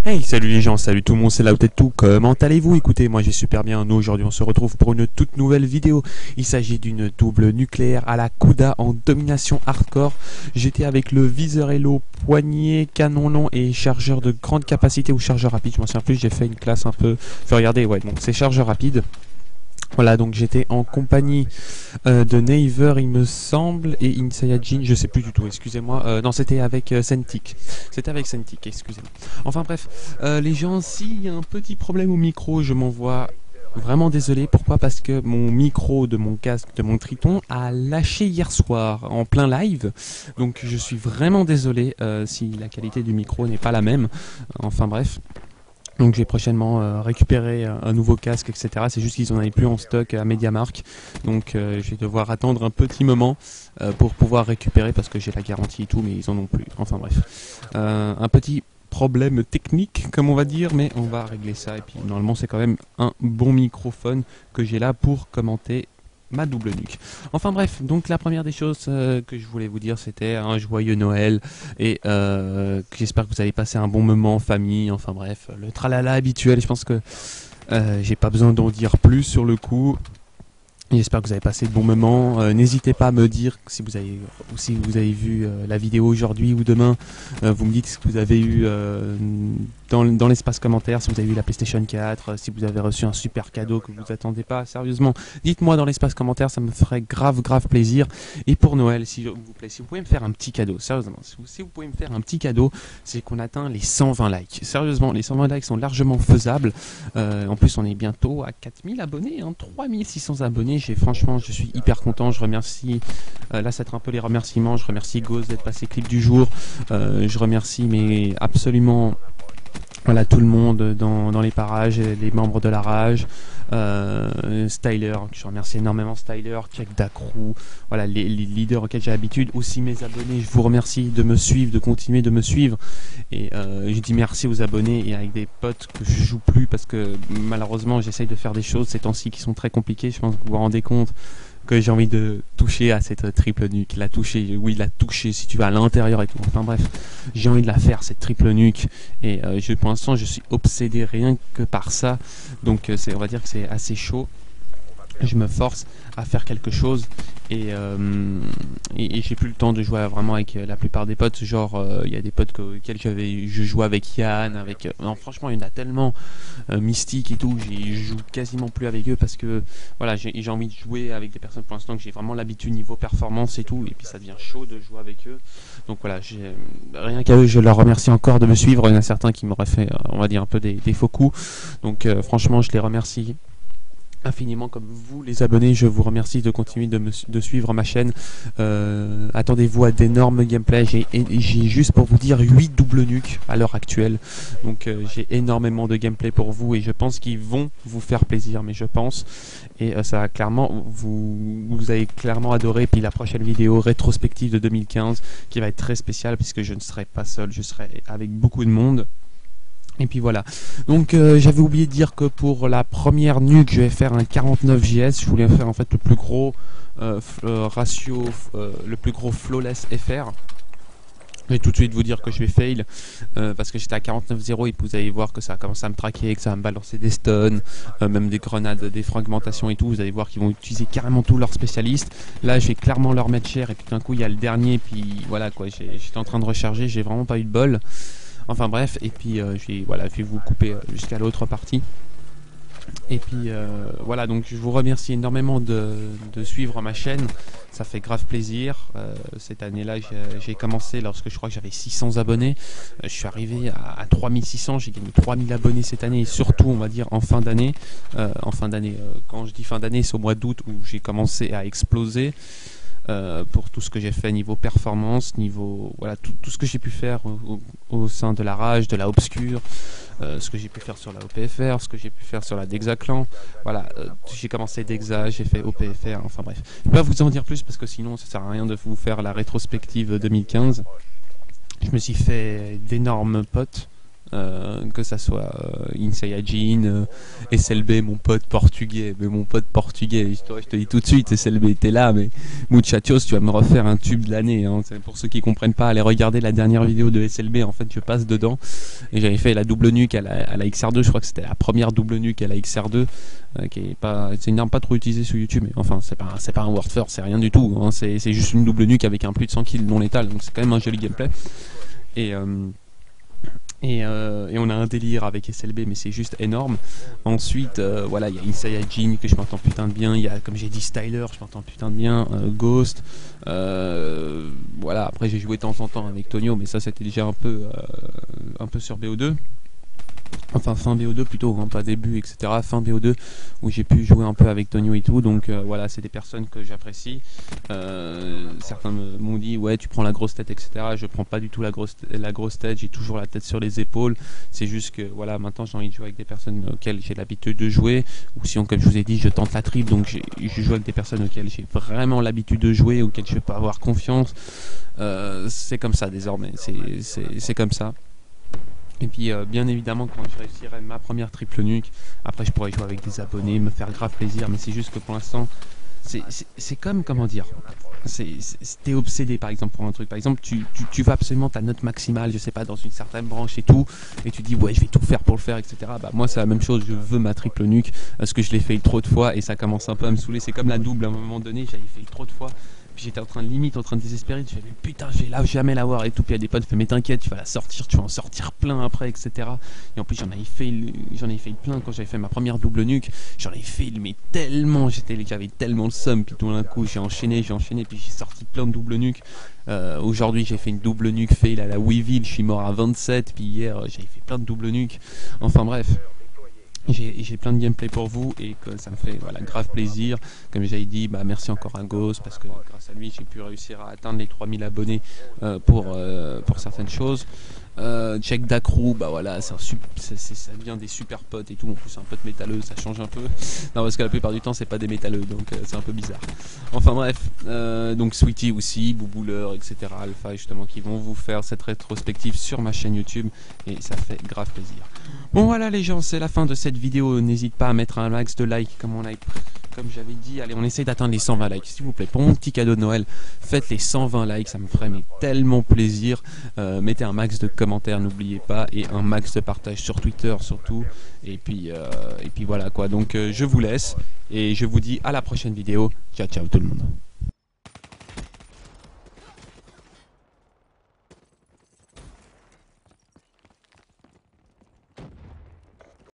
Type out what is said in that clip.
Hey, salut les gens, salut tout le monde, c'est Laotet2, comment allez-vous? Écoutez, moi j'ai super bien, nous aujourd'hui on se retrouve pour une toute nouvelle vidéo. Il s'agit d'une double nucléaire à la Kuda en domination hardcore. J'étais avec le viseur Hello, poignet, canon long et chargeur de grande capacité ou chargeur rapide, je m'en souviens plus, j'ai fait une classe un peu... Faut regarder, ouais, donc c'est chargeur rapide. Voilà, donc j'étais en compagnie de Naver, il me semble, et Insayajin, je sais plus du tout, excusez-moi. Non, c'était avec Centik. C'était avec Centik, excusez-moi. Enfin bref, les gens, s'il y a un petit problème au micro, je m'envoie vraiment désolé. Pourquoi? Parce que mon micro de mon casque, de mon Triton, a lâché hier soir en plein live. Donc je suis vraiment désolé si la qualité du micro n'est pas la même. Enfin bref. Donc j'ai prochainement récupéré un nouveau casque, etc. C'est juste qu'ils en avaient plus en stock à MediaMarkt. Donc je vais devoir attendre un petit moment pour pouvoir récupérer parce que j'ai la garantie et tout, mais ils en ont plus. Enfin bref. Un petit problème technique, comme on va dire, mais on va régler ça. Et puis normalement c'est quand même un bon microphone que j'ai là pour commenter ma double nuque. Enfin bref, donc la première des choses que je voulais vous dire, c'était un joyeux Noël et j'espère que vous avez passé un bon moment en famille. Enfin bref, le tralala habituel. Je pense que j'ai pas besoin d'en dire plus sur le coup. J'espère que vous avez passé de bons moments. N'hésitez pas à me dire si vous avez vu la vidéo aujourd'hui ou demain. Vous me dites ce que vous avez eu dans l'espace commentaire, si vous avez eu la PlayStation 4, si vous avez reçu un super cadeau que vous attendez pas. Sérieusement, dites-moi dans l'espace commentaire, ça me ferait grave plaisir. Et pour Noël, s'il vous plaît, si vous pouvez me faire un petit cadeau, sérieusement, si vous pouvez me faire un petit cadeau, c'est qu'on atteint les 120 likes. Sérieusement, les 120 likes sont largement faisables. En plus, on est bientôt à 4000 abonnés, 3600 abonnés. Franchement, je suis hyper content. Je remercie, là ça va être un peu les remerciements. Je remercie Ghost d'être passé clip du jour. Je remercie mais absolument voilà, tout le monde dans les parages, les membres de la rage, Styler, je remercie énormément Styler, Jack Dacrou, voilà les leaders auxquels j'ai l'habitude, aussi mes abonnés, je vous remercie de me suivre, de continuer de me suivre, et je dis merci aux abonnés et avec des potes que je joue plus parce que malheureusement j'essaye de faire des choses ces temps-ci qui sont très compliquées, je pense que vous vous rendez compte que j'ai envie de toucher à cette triple nuque, la toucher, oui la toucher si tu vas à l'intérieur et tout, enfin bref, j'ai envie de la faire cette triple nuque et pour l'instant je suis obsédé rien que par ça, donc on va dire que c'est assez chaud. Je me force à faire quelque chose et j'ai plus le temps de jouer vraiment avec la plupart des potes. Genre il y a des potes auxquels je joue avec Yann, avec non, franchement il y en a tellement Mystique et tout, je joue quasiment plus avec eux parce que voilà, j'ai envie de jouer avec des personnes pour l'instant que j'ai vraiment l'habitude niveau performance et tout, et puis ça devient chaud de jouer avec eux. Donc voilà, rien qu'à eux je leur remercie encore de me suivre. Il y en a certains qui m'auraient fait on va dire un peu des faux coups, donc franchement je les remercie infiniment. Comme vous les abonnés, je vous remercie de continuer de suivre ma chaîne. Attendez-vous à d'énormes gameplays. J'ai juste pour vous dire 8 double nuques à l'heure actuelle, donc j'ai énormément de gameplay pour vous et je pense qu'ils vont vous faire plaisir, mais je pense, et ça va clairement vous avez clairement adoré. Puis la prochaine vidéo rétrospective de 2015 qui va être très spéciale puisque je ne serai pas seul, je serai avec beaucoup de monde. Et puis voilà, donc j'avais oublié de dire que pour la première nuque je vais faire un 49 GS. Je voulais faire en fait le plus gros ratio, le plus gros flawless FR. Je vais tout de suite vous dire que je vais fail parce que j'étais à 49.0 et vous allez voir que ça a commencé à me traquer, que ça va me balancer des stuns, même des grenades, des fragmentations et tout. Vous allez voir qu'ils vont utiliser carrément tous leurs spécialistes. Là je vais clairement leur mettre cher et puis d'un coup il y a le dernier, puis voilà quoi, j'étais en train de recharger, j'ai vraiment pas eu de bol. Enfin bref, et puis je vais vous couper jusqu'à l'autre partie. Et puis voilà, donc je vous remercie énormément de suivre ma chaîne, ça fait grave plaisir. Cette année-là, j'ai commencé lorsque je crois que j'avais 600 abonnés. Je suis arrivé à 3600, j'ai gagné 3000 abonnés cette année, et surtout, on va dire, en fin d'année. Quand je dis fin d'année, c'est au mois d'août où j'ai commencé à exploser. Pour tout ce que j'ai fait niveau performance, niveau voilà tout ce que j'ai pu faire au sein de la rage, de la obscure, ce que j'ai pu faire sur la OPFR, ce que j'ai pu faire sur la Dexaclan, voilà, j'ai commencé Dexa, j'ai fait OPFR, enfin bref, je ne vais pas vous en dire plus parce que sinon ça sert à rien de vous faire la rétrospective 2015. Je me suis fait d'énormes potes, que ça soit Insayajin, SLB, mon pote portugais, mais mon pote portugais, je te dis tout de suite, SLB, t'es là, mais muchachos, tu vas me refaire un tube de l'année, hein. Pour ceux qui comprennent pas, allez regarder la dernière vidéo de SLB, en fait je passe dedans, et j'avais fait la double nuque à la XR2, je crois que c'était la première double nuque à la XR2, qui est pas, c'est une arme pas trop utilisée sur YouTube, mais enfin c'est pas un Warfare, c'est rien du tout, hein. C'est juste une double nuque avec un plus de 100 kills non létal, donc c'est quand même un joli gameplay. Et on a un délire avec SLB, mais c'est juste énorme. Ensuite, voilà, il y a Insayajin que je m'entends putain de bien. Il y a, comme j'ai dit, Styler, je m'entends putain de bien. Ghost. Voilà, après j'ai joué de temps en temps avec Tonio, mais ça c'était déjà un peu sur BO2. Enfin fin BO2 plutôt, hein, pas début, etc. Fin BO2 où j'ai pu jouer un peu avec Tonio et tout, donc voilà, c'est des personnes que j'apprécie. Certains m'ont dit ouais tu prends la grosse tête, etc. Je prends pas du tout la grosse tête, j'ai toujours la tête sur les épaules. C'est juste que voilà, maintenant j'ai envie de jouer avec des personnes auxquelles j'ai l'habitude de jouer, ou sinon comme je vous ai dit je tente la triple, donc je joue avec des personnes auxquelles j'ai vraiment l'habitude de jouer, auxquelles je peux avoir confiance. C'est comme ça désormais, c'est comme ça. Et puis bien évidemment quand je réussirai ma première triple nuque, après je pourrai jouer avec des abonnés, me faire grave plaisir, mais c'est juste que pour l'instant c'est comme, comment dire, t'es obsédé par exemple pour un truc, par exemple tu vas absolument ta note maximale, je sais pas, dans une certaine branche et tout, et tu dis ouais je vais tout faire pour le faire, etc. Bah moi c'est la même chose, je veux ma triple nuque, parce que je l'ai fait trop de fois et ça commence un peu à me saouler, c'est comme la double à un moment donné, j'avais fait trop de fois. J'étais en train de désespérer, je me disais putain je vais jamais l'avoir et tout, puis il y a des potes qui me mais t'inquiète tu vas la sortir, tu vas en sortir plein après, etc. Et en plus j'en avais fait plein quand j'avais fait ma première double nuque, j'en avais fait mais tellement, j'avais tellement le seum, puis tout d'un coup j'ai enchaîné, puis j'ai sorti plein de double nuques. Aujourd'hui j'ai fait une double nuque fail à la Weevil, je suis mort à 27, puis hier j'avais fait plein de double nuques, enfin bref. J'ai plein de gameplay pour vous et que ça me fait voilà, grave plaisir. Comme j'avais dit, bah, merci encore à Ghost parce que grâce à lui j'ai pu réussir à atteindre les 3000 abonnés pour certaines choses. Check Dacrou, bah voilà, ça devient des super potes et tout. En plus, c'est un pote métalleux, ça change un peu. Non, parce que la plupart du temps, c'est pas des métalleux, donc c'est un peu bizarre. Enfin bref, donc Sweetie aussi, Boubouleur, etc. Alpha, justement, qui vont vous faire cette rétrospective sur ma chaîne YouTube et ça fait grave plaisir. Bon voilà les gens, c'est la fin de cette vidéo. N'hésite pas à mettre un max de likes comme j'avais dit. Allez, on essaye d'atteindre les 120 likes, s'il vous plaît. Pour mon petit cadeau de Noël, faites les 120 likes, ça me ferait mais tellement plaisir. Mettez un max de commentaires, n'oubliez pas, et un max de partage sur Twitter surtout. Et puis voilà quoi. Donc je vous laisse et je vous dis à la prochaine vidéo. Ciao ciao tout le monde.